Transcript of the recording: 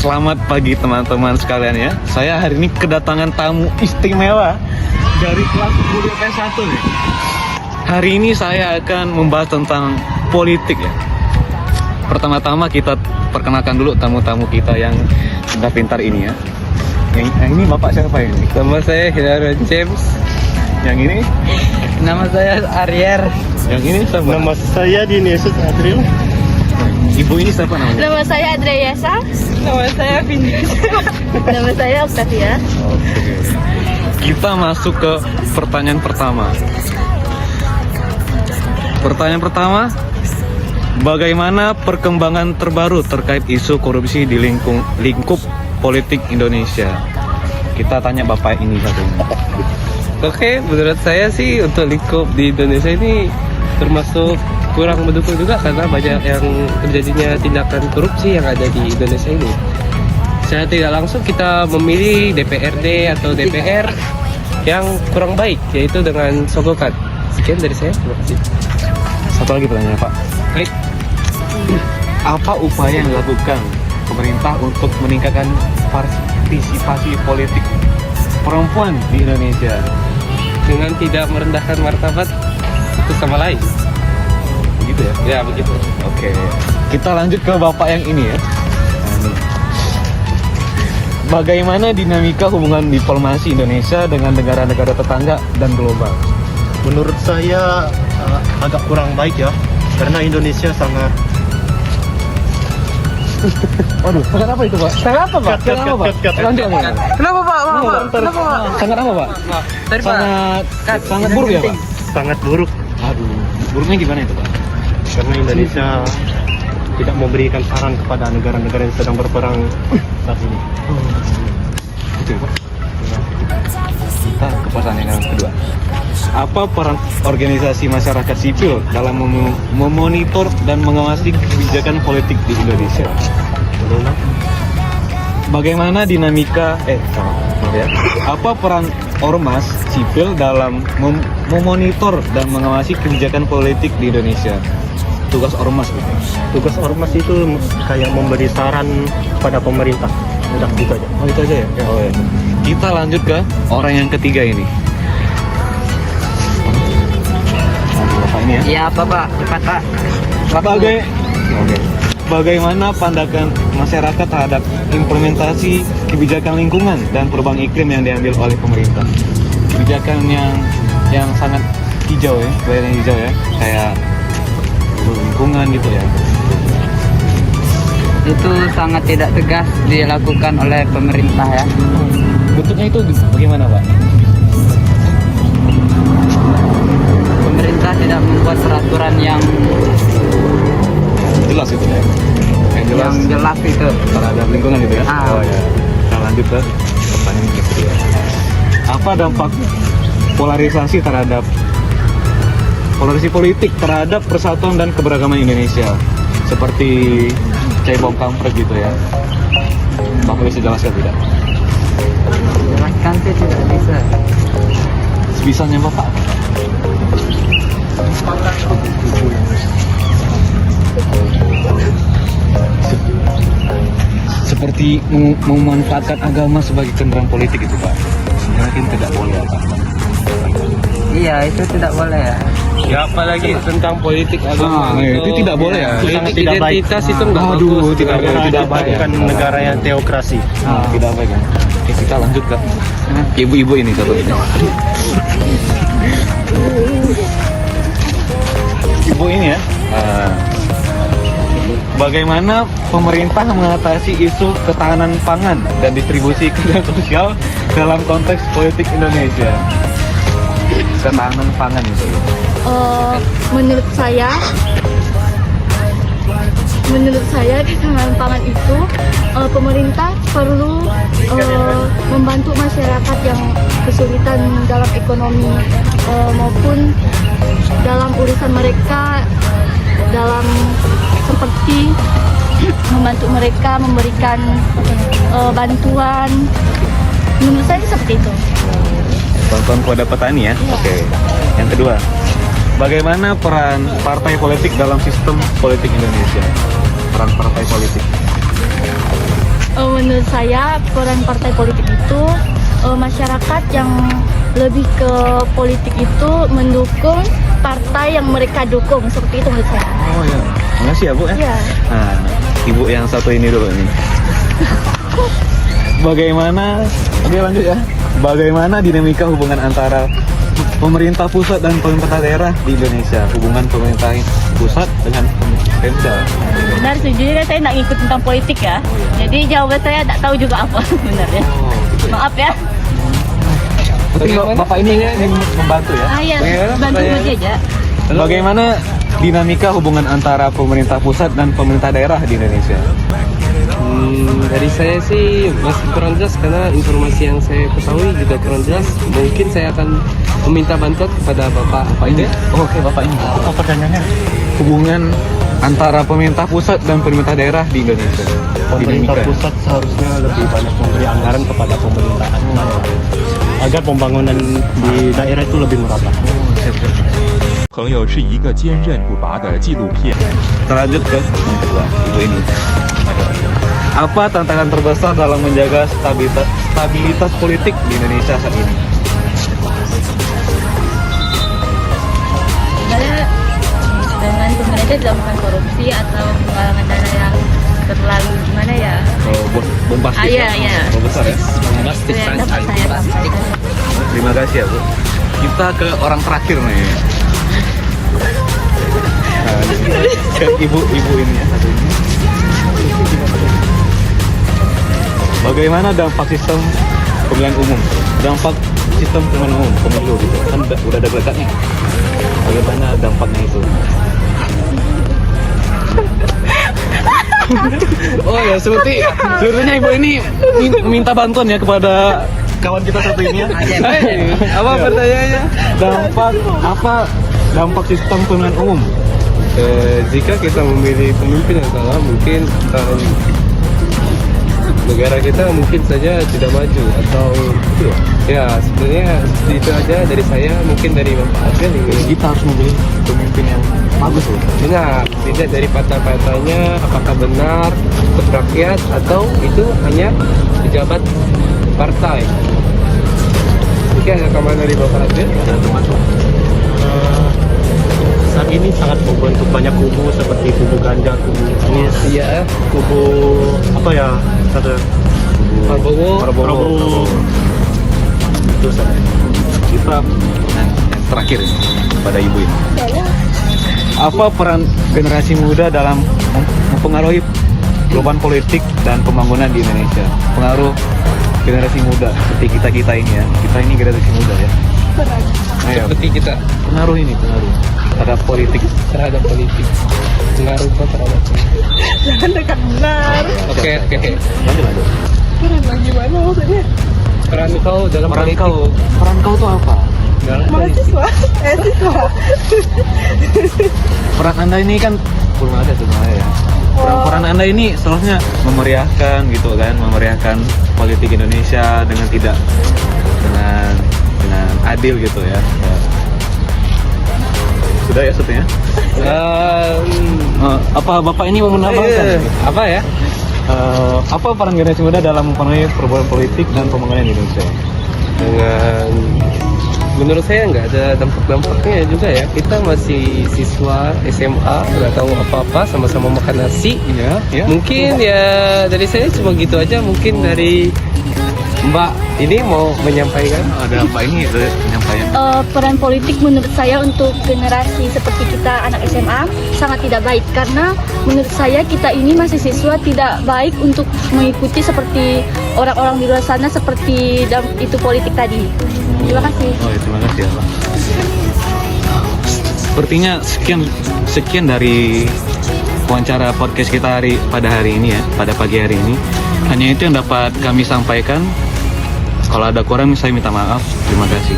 Selamat pagi teman-teman sekalian ya. Saya hari ini kedatangan tamu istimewa dari kelas kuliah P1 nih. Hari ini saya akan membahas tentang politik ya. Pertama-tama kita perkenalkan dulu tamu-tamu kita yang sudah pintar ini ya. Yang ini bapak siapa ini? Nama saya Hilaron James. Yang ini? Nama saya Aryer. Yang ini siapa? Nama saya Dinesus Adril. Ibu ini siapa namanya? Nama saya Adriasa. Nama saya Vindi. Nama saya Octavia. Oke. Kita masuk ke pertanyaan pertama. Pertanyaan pertama, bagaimana perkembangan terbaru terkait isu korupsi di lingkup politik Indonesia? Kita tanya bapak ini satu. Oke, menurut saya sih untuk lingkup di Indonesia ini termasuk kurang mendukung juga karena banyak yang terjadinya tindakan korupsi yang ada di Indonesia ini. Secara tidak langsung kita memilih DPRD atau DPR yang kurang baik, yaitu dengan sogokan. Sekian dari saya, terima kasih. Satu lagi pertanyaan Pak. Baik. Apa upaya yang dilakukan pemerintah untuk meningkatkan partisipasi politik perempuan di Indonesia? Dengan tidak merendahkan martabat satu sama lain. Begitu ya? Ya, begitu. Oke. Kita lanjut ke bapak yang ini ya. Nah, ini. Bagaimana dinamika hubungan diplomasi Indonesia dengan negara-negara tetangga dan global? Menurut saya agak kurang baik ya, karena Indonesia sangat Waduh, sangat apa itu Pak? Sangat apa Pak? Cut, cut, cut, cut. Lanjut, Pak. Kenapa Pak? Kenapa Pak? Sangat apa Pak? Tadi Pak. Sangat buruk ya Pak? sangat buruk, Aduh, buruknya gimana itu Pak? karena Indonesia tidak memberikan saran kepada negara-negara yang sedang berperang saat ini. Itu ya, Pak. Kita ke pertanyaan yang kedua. Apa peran organisasi masyarakat sipil dalam memonitor dan mengawasi kebijakan politik di Indonesia? Bagaimana dinamika maaf ya. Apa peran ormas sipil dalam memonitor dan mengawasi kebijakan politik di Indonesia? Tugas ormas gitu. Tugas ormas itu kayak memberi saran kepada pemerintah. Udah gitu aja. Oh itu aja ya? Oh ya. Kita lanjut ke orang yang ketiga ini. Bapak ini ya. Iya, Pak. Cepat, Pak. Bagaimana pandangan masyarakat terhadap implementasi kebijakan lingkungan dan perubahan iklim yang diambil oleh pemerintah? Kebijakan yang sangat hijau ya, kelihatan hijau ya, kayak lingkungan gitu ya. Itu sangat tidak tegas dilakukan oleh pemerintah ya. Bentuknya itu bagaimana Pak? Pemerintah tidak membuat peraturan yang Jelas itu ya. Yang jelas itu. terhadap lingkungan gitu ya. Ah. Oh ya. Kita lanjut ke pertanyaan yang kedua. Apa dampak polarisasi politik terhadap persatuan dan keberagaman Indonesia? Seperti cebong kampret gitu ya. Bapak bisa jelaskan tidak? Jelaskan sih tidak bisa. Sebisanya Bapak. Seperti memanfaatkan agama sebagai kendaraan politik itu Pak. Mungkin tidak boleh Pak. Iya, itu tidak boleh ya. Ya apalagi tentang politik agama. Itu tidak boleh ya. Itu sangat Politik tidak baik. identitas itu enggak Aduh, bagus. tidak boleh. Karena Tidak kita baik ya. bukan negara yang teokrasi. Tidak baik kan. Oke, kita lanjut ke ibu-ibu ini satu ini. Ibu ini ya. Bagaimana pemerintah mengatasi isu ketahanan pangan dan distribusi keadilan sosial dalam konteks politik Indonesia? Ketahanan pangan itu. Menurut saya ketahanan pangan itu pemerintah perlu membantu masyarakat yang kesulitan dalam ekonomi maupun dalam urusan mereka, dalam seperti membantu mereka memberikan bantuan. Menurut saya seperti itu. Bantuan kepada petani ya. Oke. Yang kedua, bagaimana peran partai politik dalam sistem politik Indonesia? Peran partai politik. menurut saya peran partai politik itu masyarakat yang lebih ke politik itu mendukung partai yang mereka dukung, seperti itu menurut saya. Oh ya, makasih ya Bu ya. Iya. Nah, ibu yang satu ini dulu nih. Bagaimana? Oke lanjut ya. Bagaimana dinamika hubungan antara pemerintah pusat dan pemerintah daerah di Indonesia? Hubungan pemerintah pusat dengan Pemda. Benar, sejujurnya saya nggak ngikut tentang politik ya. Jadi jawaban saya nggak tahu juga apa sebenarnya. Oh, gitu ya. Maaf ya. Tapi Bapak ini membantu ya. Iya, Bagaimana bantu pertanyaannya? aja. Bagaimana dinamika hubungan antara pemerintah pusat dan pemerintah daerah di Indonesia? Dari saya sih masih kurang jelas karena informasi yang saya ketahui juga kurang jelas. Mungkin saya akan meminta bantuan kepada Bapak Ini? Oh, oke Bapak ini. Apa pertanyaannya? Hubungan antara pemerintah pusat dan pemerintah daerah di Indonesia. Pemerintah Dinamika. pusat seharusnya lebih banyak memberi anggaran kepada pemerintahan agar pembangunan di daerah itu lebih merata. 朋友是一个坚韧不拔的纪录片。 Terlanjut ke yang kedua, ibu ini. Apa tantangan terbesar dalam menjaga stabilitas politik di Indonesia saat ini? Sebenarnya dengan pemerintah dilakukan korupsi atau penggalangan dana yang terlalu gimana ya? Oh, bombastis. Iya, iya. Besar ya. Itu yang dapat saya sampaikan. Terima kasih ya Bu. Kita ke orang terakhir nih. Nah, ke ibu ini ya satu ini. Bagaimana dampak sistem pemilihan umum? Dampak sistem pemilihan umum, pemilu gitu. Kan udah ada dekatnya. Bagaimana dampaknya itu? Oh ya, sebetulnya ibu ini minta bantuan ya kepada kawan kita satu ini ya. apa pertanyaannya? Dampak sistem pemilihan umum? Jika kita memilih pemimpin yang salah, mungkin negara kita mungkin saja tidak maju atau ya sebenarnya itu aja dari saya, mungkin dari Bapak Adel ini. Kita harus memilih pemimpin yang bagus loh. Benar, tidak dari partai-partainya apakah benar untuk rakyat atau itu hanya pejabat partai. Mungkin ada kemana dari Bapak Adel? Saat ini sangat membentuk banyak kubu seperti kubu Ganjar, kubu Anies, Iya, kubu apa ya? Kata Prabowo. Prabowo. Itu saja. Kita yang terakhir ini, pada ibu ini. Apa peran generasi muda dalam mempengaruhi perubahan politik dan pembangunan di Indonesia? Pengaruh generasi muda seperti kita ini ya. Kita ini generasi muda ya. Ayo, Seperti kita pengaruh terhadap politik. terhadap politik, pengaruh kok terhadap politik. Oke. Lanjut. Peran kau dalam politik. Peran kau tuh apa? Dalam politik. Peran Anda ini kan belum ada sebenarnya ya. Peran Anda ini seharusnya memeriahkan gitu kan, memeriahkan politik Indonesia dengan adil gitu ya. Sudah ya sepertinya. Apa Bapak ini mau menambahkan? Apa ya? Apa peran generasi muda dalam mempengaruhi perubahan politik dan pembangunan Indonesia? Dengan menurut saya nggak ada dampak-dampaknya juga ya. Kita masih siswa SMA, nggak tahu apa-apa, sama-sama makan nasi. Ya. Mungkin ya dari saya cuma gitu aja. Mungkin dari Mbak ini mau menyampaikan. Ada apa ini penyampaian? Peran politik menurut saya untuk generasi seperti kita anak SMA sangat tidak baik, karena menurut saya kita ini masih siswa, tidak baik untuk mengikuti seperti orang-orang di luar sana seperti itu politik tadi. Terima kasih. Oh ya, terima kasih ya Pak. Sepertinya sekian dari wawancara podcast kita pada hari ini ya, pada pagi hari ini. Hanya itu yang dapat kami sampaikan. Kalau ada kurang saya minta maaf. Terima kasih.